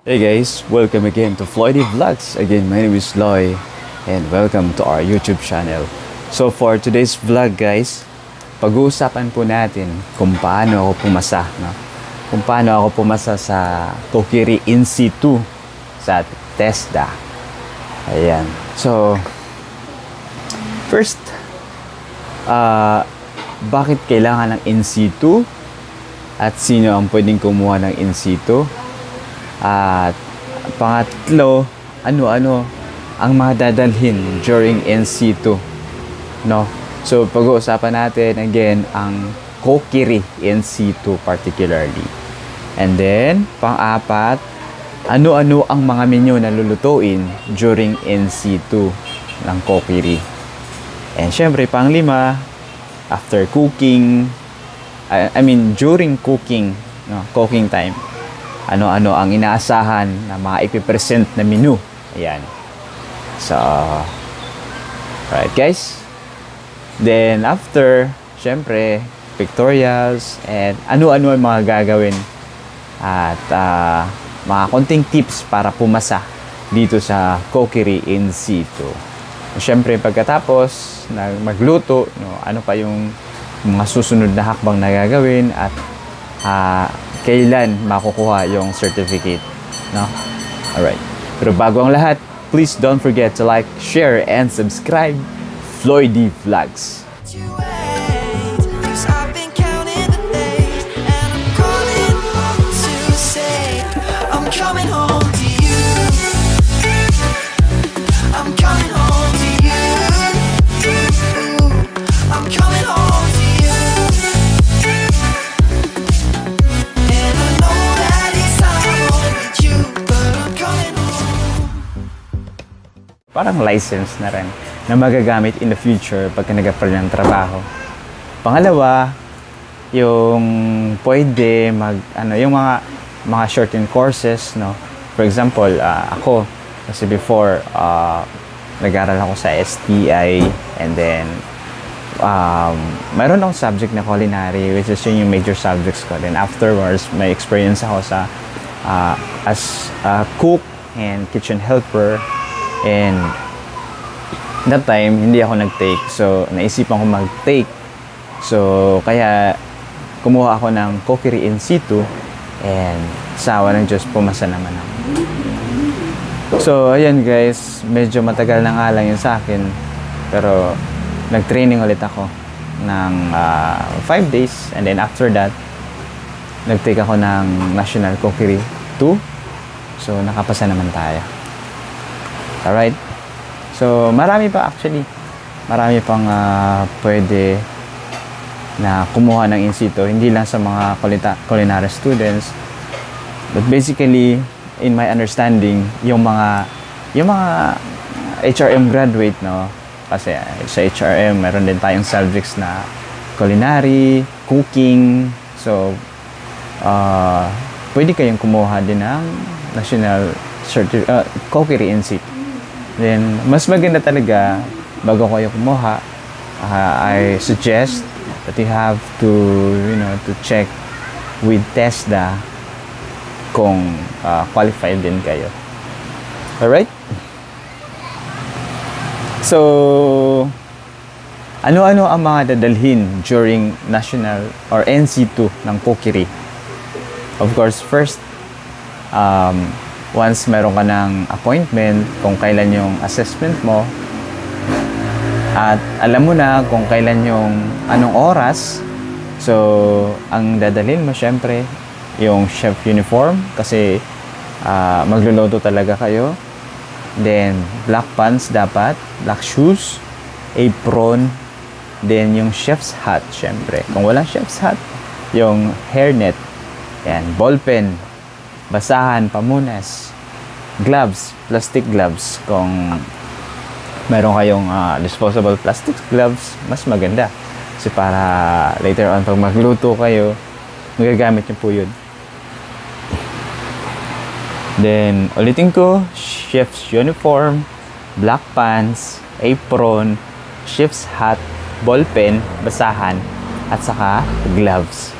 Hey guys, welcome again to Floydy Vlogs. Again, my name is Loy and welcome to our YouTube channel. So for today's vlog guys, pag-uusapan po natin kung paano ako pumasa, no? Kung paano ako pumasa sa Kokiri In-Situ sa TESDA. Ayan. So, first, bakit kailangan ng In-Situ? At sino ang pwedeng kumuha ng In-Situ? At pangatlo, ano-ano ang mga dadalhin during In-Situ, no? So pag-uusapan natin again ang Kokiri In-Situ particularly. And then pang-apat, ano-ano ang mga menu na lulutuin during In-Situ ng Kokiri. And syempre pang-lima, after cooking, during cooking, no, cooking time, ano-ano ang inaasahan na mga ipipresent na menu. Ayan. So, right guys. Then after, syempre, pictorials and ano-ano ang mga gagawin at mga konting tips para pumasa dito sa Kokiri In-Situ. Syempre, pagkatapos na magluto, no, ano pa yung mga susunod na hakbang na gagawin at kailan makukuha yung certificate, no? Alright. Pero bago ang lahat, please don't forget to like, share, and subscribe Floydy Vlogs. Parang license na rin na magagamit in the future pagka nag-apply ng trabaho. Pangalawa, yung pwede yung mga shortened courses, no? For example, ako kasi before nag-aral ako sa STI and then mayroon akong subject na culinary which is yung major subjects ko. Then afterwards, may experience ako sa as a cook and kitchen helper. And that time, hindi ako nag-take. So, naisipan ko mag-take. So, kaya kumuha ako ng Kokiri In-Situ and sawa ng Diyos, pumasa naman ako. So, ayan guys, medyo matagal na nga lang yun sa akin. Pero, nag-training ulit ako ng 5 days. And then after that, nag-take ako ng National Kokiri 2. So, nakapasa naman tayo. Alright. So, marami pa actually. Marami pang pwede na kumuha ng In-Situ. Hindi lang sa mga culinary students. But basically, in my understanding, yung mga HRM graduate, no? Kasi sa HRM, meron din tayong subjects na culinary, cooking. So, pwede kayong kumuha din ng National Kokiri In-Situ. Then, mas maganda talaga bago kayo kumuha, I suggest that you have to, to check with TESDA kung qualified din kayo. Alright? So, ano-ano ang mga dadalhin during national or In-Situ ng Kokiri? Of course, first, once meron ka ng appointment kung kailan yung assessment mo at alam mo na kung kailan yung anong oras, so ang dadalhin mo syempre yung chef uniform kasi magluluto talaga kayo, then black pants dapat, black shoes, apron, then yung chef's hat syempre. Kung walang chef's hat, yung hairnet, yan, ballpen, basahan, pamunas, gloves, plastic gloves. Kung meron kayong disposable plastic gloves, mas maganda. Kasi para later on, pag magluto kayo, magagamit nyo po yun. Then, ulitin ko, chef's uniform, black pants, apron, chef's hat, ballpen, basahan, at saka gloves.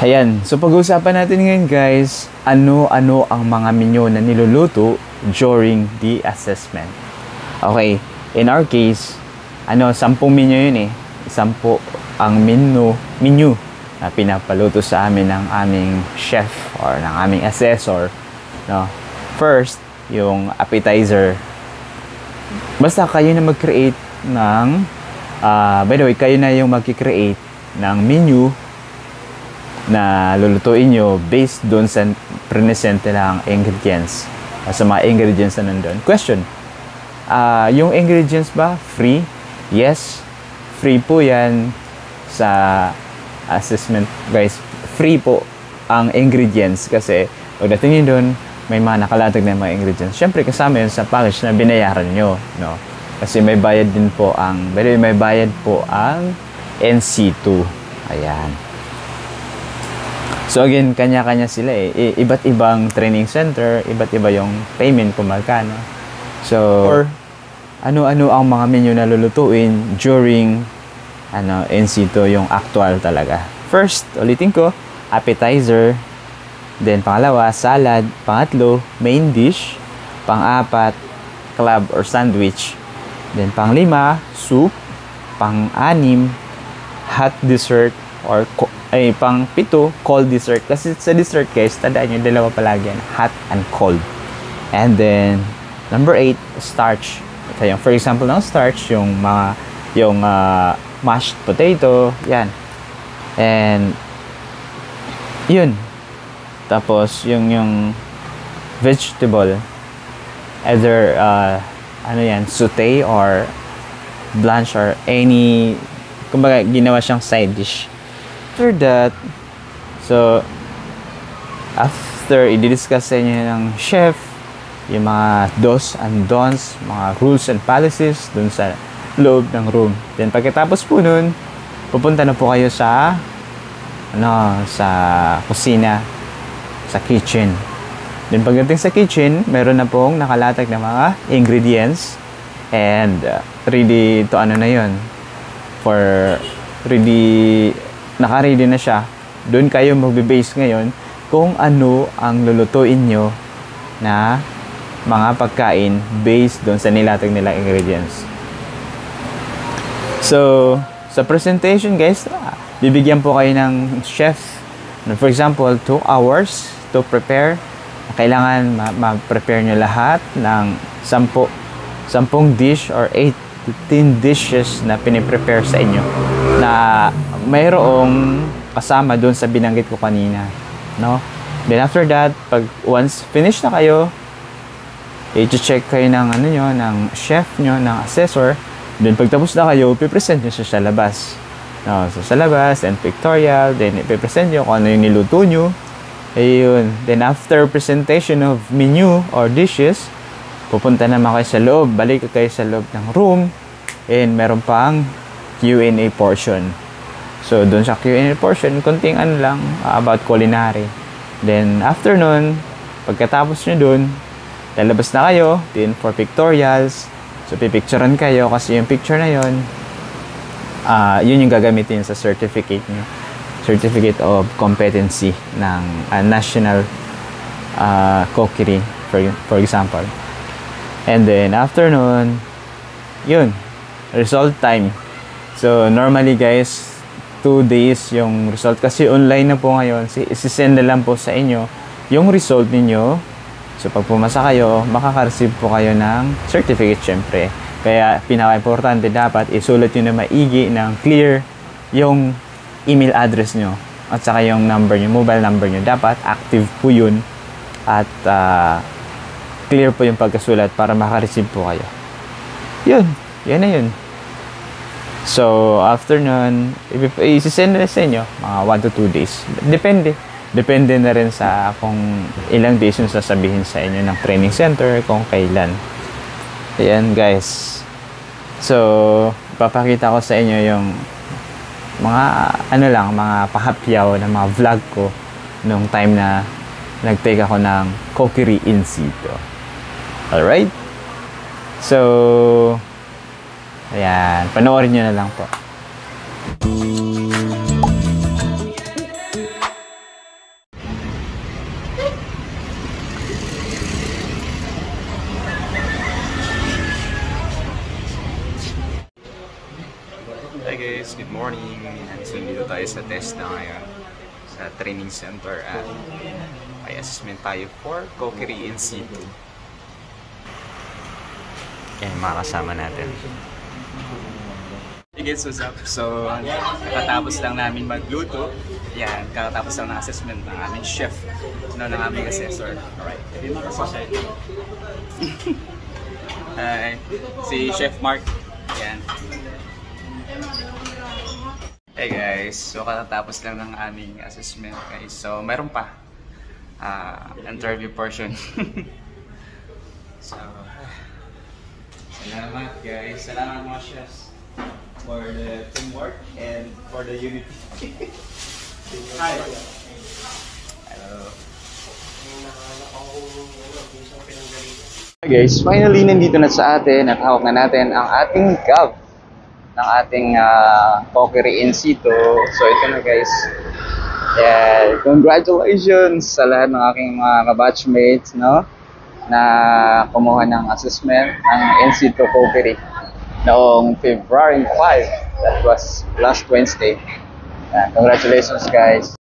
Ayan, so pag-uusapan natin ngayon guys, ano-ano ang mga menu na niluluto during the assessment. Okay, in our case, 10 menu yun eh. 10 ang menu na pinapaluto sa amin ng aming chef or ng aming assessor. No? First, yung appetizer. Basta kayo na mag-create ng, by the way, kayo na yung mag-create ng menu na lulutuin nyo based doon sa present ng ingredients. Sa mga ingredients na nandun. Question, yung ingredients ba free? Yes, free po yan sa assessment guys. Free po ang ingredients kasi pagdating nyo doon, may mga nakalatag na mga ingredients. Siyempre kasama yun sa package na binayaran nyo, no? Kasi may bayad din po ang, by the way, may bayad po ang NC2. Ayan. So again, kanya-kanya sila eh. Iba't ibang training center, iba't iba yung payment kung magkano. So, or ano-ano ang mga menu na lulutuin during NC2 yung actual talaga. First, ulitin ko, appetizer. Then pangalawa, salad. Pangatlo, main dish. Pang-apat, club or sandwich. Then panglima, soup. Pang-anim, hot dessert or pang-pito, cold dessert. Kasi sa dessert guys, tandaan nyo, dalawa palagi yan, hot and cold. And then, number 8, starch. So, for example ng starch, yung mashed potato, yan. And, yun. Tapos, yung vegetable, either, sauté or blanch or any, kumbaga, ginawa siyang side dish. After that, so after i-discuss sa inyo ng chef yung mga do's and don'ts, mga rules and policies dun sa loob ng room. Then pagkatapos po nun, pupunta na po kayo sa sa kusina, sa kitchen. Then pagdating sa kitchen, meron na pong nakalatag na mga ingredients and ready to na yun for ready, naka-ready na siya. Doon kayo magbe-base ngayon kung ano ang lulutuin nyo na mga pagkain based doon sa nilatag nilang ingredients. So, sa presentation guys, bibigyan po kayo ng chef. For example, 2 hours to prepare. Kailangan ma-prepare nyo lahat ng 10 dish or 18 dishes na piniprepare sa inyo na mayroong kasama doon sa binanggit ko kanina, no? Then after that, once finish na kayo, i-check kayo ng ng chef nyo, ng assessor. Then pagtapos na kayo, pipresent nyo siya sa labas. No, so sa labas, and pictorial, then ipipresent nyo kung ano yung niluto nyo. Ayun. Then after presentation of menu or dishes, pupunta naman kayo sa loob, balik kayo sa loob ng room, and meron pang Q&A portion. So, doon sa Q&A portion, konting lang about culinary. Then, after nun, pagkatapos nyo doon, lalabas na kayo, then for pictorials. So, pipicturean kayo kasi yung picture na yun, yun yung gagamitin sa certificate nyo. Certificate of competency ng National Cookery, for example. And then, after nun, yun, result time. So, normally guys, 2 days yung result. Kasi online na po ngayon, isi-send na lang po sa inyo yung result ninyo. So, pag pumasa kayo, makaka-receive po kayo ng certificate syempre. Kaya, pinaka-importante dapat, isulat nyo na maigi ng clear yung email address nyo. At saka yung number nyo, mobile number nyo. Dapat active po yun. At, clear po yung pagkasulat para maka-receive po kayo. Yun. Yan na yun. So, after nun, isi-send na sa inyo, mga 1 to 2 days. Depende. Depende na rin sa kung ilang days yung sasabihin sa inyo ng training center, kung kailan. Ayan, guys. So, papakita ko sa inyo yung mga, mga pahapyaw na mga vlog ko nung time na nag-take ako ng cookery in situ. Alright? So, ayan, panoorin nyo na lang po. guys, good morning. So dito tayo sa test na ngayon sa training center at may assessment tayo for Kokiri in situ. Yan, mga kasama natin. Hey guys, what's up? So, kakatapos lang namin magluto. Yan, kakatapos lang ng assessment ng aming chef, ng aming assessor. Alright, hindi mo kasi Hi, si Chef Mark. Yan. Hey guys, so katatapos lang ng aming assessment guys. So meron pa interview portion. So salamat guys, salamat mga chefs for the teamwork and for the unity. Hi. Hello. Guys, finally nandito na sa atin at hawak na natin ang ating cup ng ating Kokiri in situ. So ito na guys. Yeah, congratulations sa lahat ng aking mga kabatchmates, no, na kumuha ng assessment ng in situ Kokiri noong February 5. That was last Wednesday. Yeah, congratulations guys.